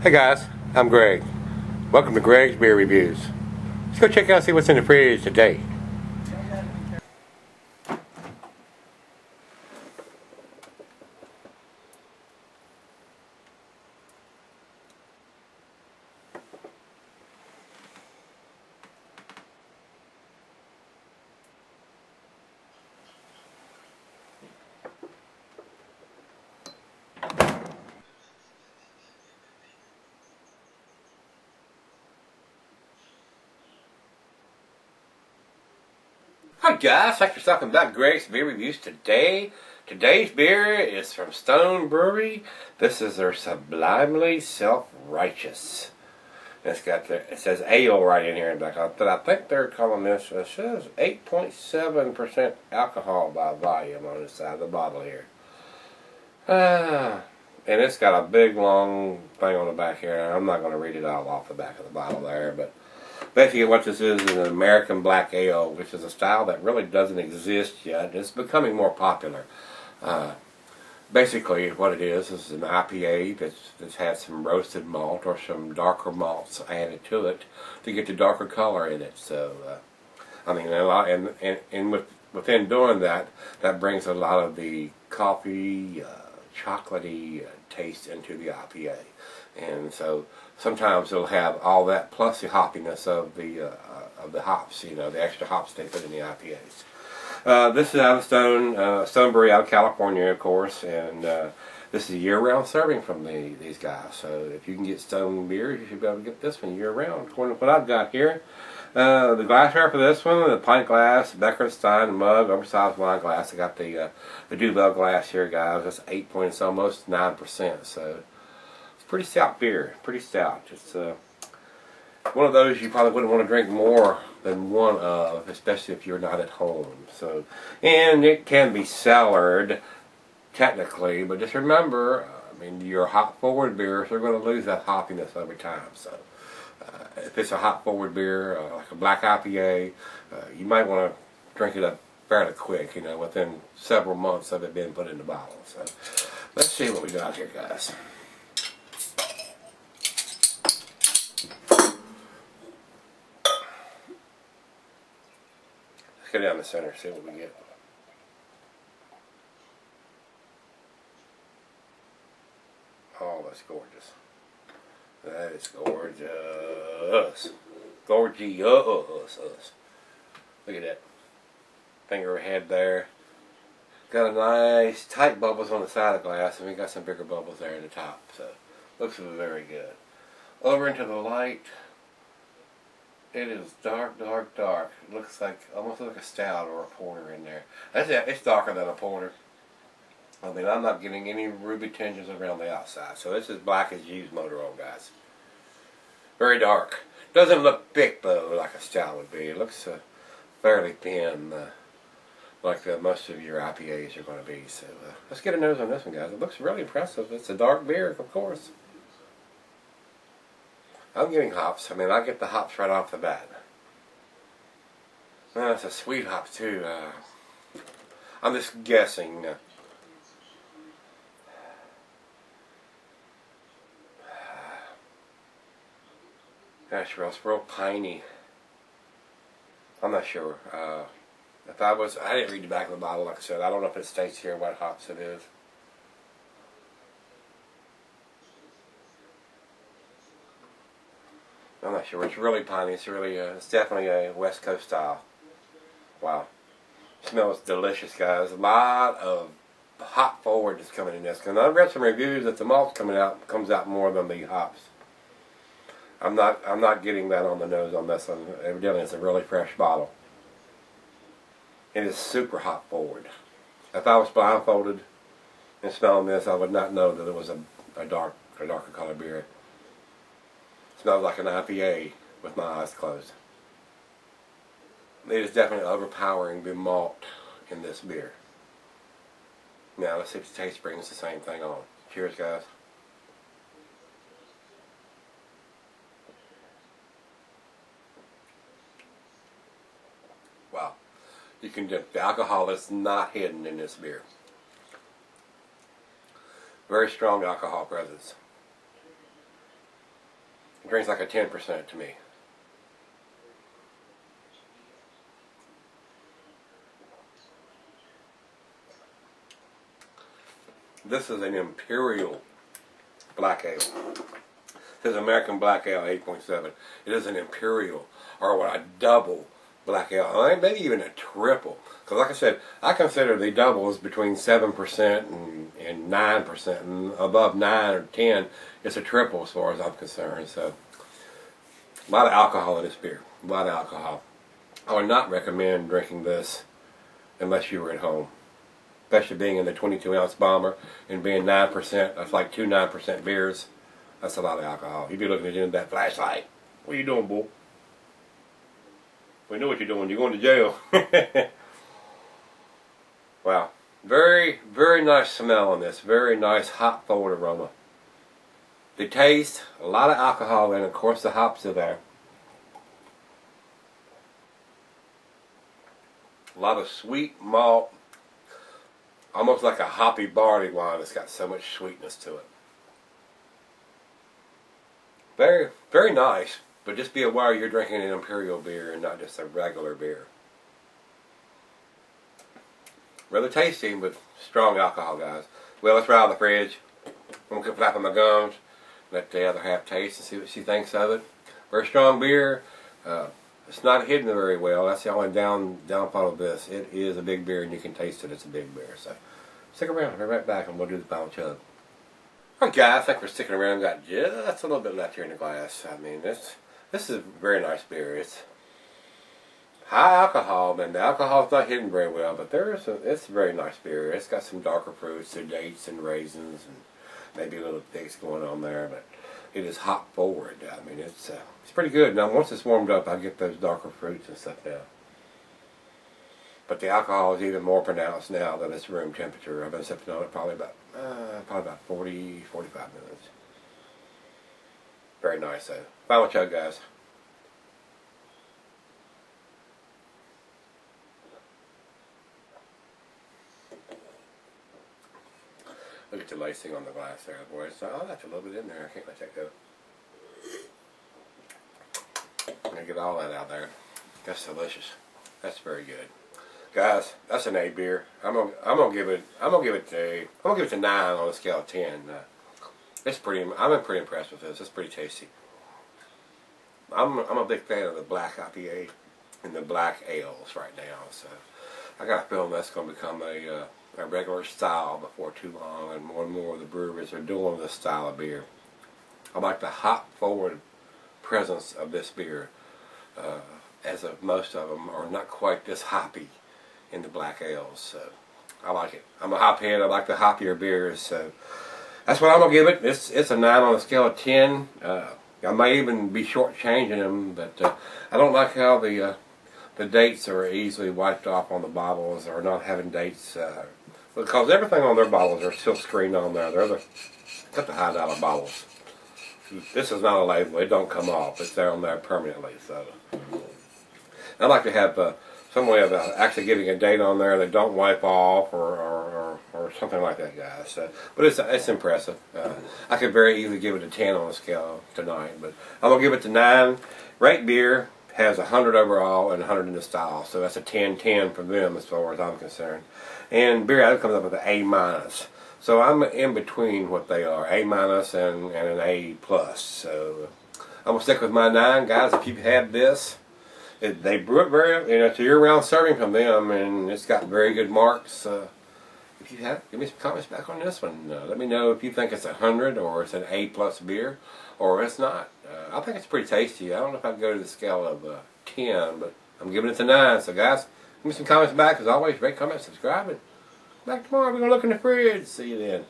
Hey guys, I'm Greg. Welcome to Greg's Beer Reviews. Let's go check out and see what's in the fridge today. Hi guys, thanks for stopping by Greg's Beer Reviews today. Today's beer is from Stone Brewery. This is their Sublimely Self-Righteous. It says ale right in here in back, but I think they're calling this, it says 8.7% alcohol by volume on the side of the bottle here. And it's got a big long thing on the back here. I'm not going to read it all off the back of the bottle there, but basically what this is an American black ale, which is a style that really doesn't exist yet. It's becoming more popular. Basically what it is an IPA that's had some roasted malt or some darker malts added to it to get the darker color in it. So, I mean, within doing that, that brings a lot of the coffee, chocolatey taste into the IPA. And so sometimes it'll have all that plus the hoppiness of the hops, you know, the extra hops they put in the IPAs. This is out of Stone Brewery out of California, of course, and this is a year-round serving from these guys. So if you can get Stone beer, you should be able to get this one year-round. According to what I've got here, the glassware for this one, the pint glass, Becker Stein mug, oversized wine glass. I got the Duvel glass here, guys. That's 8 points, almost 9%. So pretty stout beer, pretty stout. It's one of those you probably wouldn't want to drink more than one of, especially if you're not at home. So, and it can be cellared, technically, but just remember, I mean, your hop forward beers are going to lose that hoppiness over time. So, if it's a hop forward beer, like a black IPA, you might want to drink it up fairly quick, you know, within several months of it being put in the bottle. So, let's see what we got here, guys. Go down the center, see what we get. Oh, that's gorgeous. That is gorgeous. Gorgeous. Look at that. Finger head there. Got a nice tight bubbles on the side of the glass, and we got some bigger bubbles there in the top. So, looks very good. Over into the light. It is dark, dark, dark. It looks like, almost like a stout or a porter in there. It's darker than a porter. I mean, I'm not getting any ruby tinges around the outside. So this is black as used motor oil, guys. Very dark. Doesn't look thick, though, like a stout would be. It looks fairly thin, like most of your IPAs are going to be. So let's get a nose on this one, guys. It looks really impressive. It's a dark beer, of course. I'm getting hops. I mean, I get the hops right off the bat. It's a sweet hop too. I'm just guessing. Gosh, it's real piney. I'm not sure. I didn't read the back of the bottle, like I said. I don't know if it states here what hops it is. I'm not sure. It's really piney. It's definitely a West Coast style. Wow. Smells delicious, guys. A lot of hop forward is coming in this. And I've read some reviews that the malt comes out more than the hops. I'm not getting that on the nose on this one. Evidently, it's a really fresh bottle. It is super hop forward. If I was blindfolded and smelling this, I would not know that it was a darker color beer. Smells like an IPA with my eyes closed. It is definitely overpowering the malt in this beer. Now let's see if the taste brings the same thing on. Cheers, guys. Wow. You can the alcohol is not hidden in this beer. Very strong alcohol presence. drinks like a 10% to me. This is an Imperial Black Ale. This is American Black Ale 8.7. It is an Imperial, or what, a double Black Ale. Maybe even a triple. Because like I said, I consider the doubles between 7% and 9%. And above 9 or 10, it's a triple as far as I'm concerned. So, a lot of alcohol in this beer. A lot of alcohol. I would not recommend drinking this unless you were at home. Especially being in the 22-ounce bomber and being 9%. That's like 2 9% beers. That's a lot of alcohol. You'd be looking at that flashlight. What are you doing, bull? We know what you're doing. You're going to jail. Wow. Very, very nice smell on this. Very nice hop forward aroma. The taste, a lot of alcohol in it. Of course, the hops are there. A lot of sweet malt. Almost like a hoppy barley wine that's got so much sweetness to it. Very, very nice. But just be aware you're drinking an Imperial beer and not just a regular beer. Rather tasty, but strong alcohol, guys. Well, let's right out of the fridge. I'm going to flap on my gums. Let the other half taste and see what she thinks of it. Very strong beer. It's not hidden very well. That's the only downfall of this. It is a big beer and you can taste it. It's a big beer. So stick around. I'll be right back and we'll do the final chug. Alright guys, thanks for sticking around. Got just a little bit left here in the glass. I mean, this is a very nice beer. It's high alcohol, and the alcohol's not hidden very well, but it's a very nice beer. It's got some darker fruits, and dates and raisins, and maybe a little figs going on there, but it is hop forward. I mean, it's pretty good. Now, once it's warmed up, I get those darker fruits and stuff now. But the alcohol is even more pronounced now that it's room temperature. I've been sipping on it probably about 40, 45 minutes. Very nice though. Final chug, guys. Look at the lacing on the glass there, boys. Oh, that's a little bit in there. I can't let that go. I'm gonna get all that out there. That's delicious. That's very good, guys. That's an A beer. I'm gonna give it a 9 on a scale of 10. I'm pretty impressed with this. It's pretty tasty. I'm a big fan of the black IPA and the black ales right now. So I got a feeling that's gonna become a regular style before too long, and more of the breweries are doing this style of beer. I like the hop forward presence of this beer, as of most of them are not quite this hoppy in the black ales. So I like it. I'm a hop head. I like the hoppier beers. So that's what I'm gonna give it. It's a 9 on a scale of 10. I may even be shortchanging them, but I don't like how the dates are easily wiped off on the bottles, or not having dates. Because everything on their bottles are still screened on there. They're got the $5 bottles. This is not a label. It don't come off. It's there on there permanently. So I'd like to have some way of actually getting a date on there that don't wipe off or something like that, guys. So, but it's impressive. I could very easily give it a 10 on the scale tonight, but I'm gonna give it to 9. Rate beer has 100 overall and 100 in the style, so that's a 10-10 for them as far as I'm concerned. And Beer Addict comes up with an A-. So I'm in between what they are, A- and an A+. So I'm going to stick with my 9. Guys, if you've had this, they brew it very, it's a year-round serving from them, and it's got very good marks. If you have, give me some comments back on this one. Let me know if you think it's 100 or it's an A+ beer, or it's not. I think it's pretty tasty. I don't know if I'd go to the scale of 10, but I'm giving it a 9. So guys, give me some comments back. As always, rate, comment, subscribe, and back tomorrow. We're going to look in the fridge. See you then.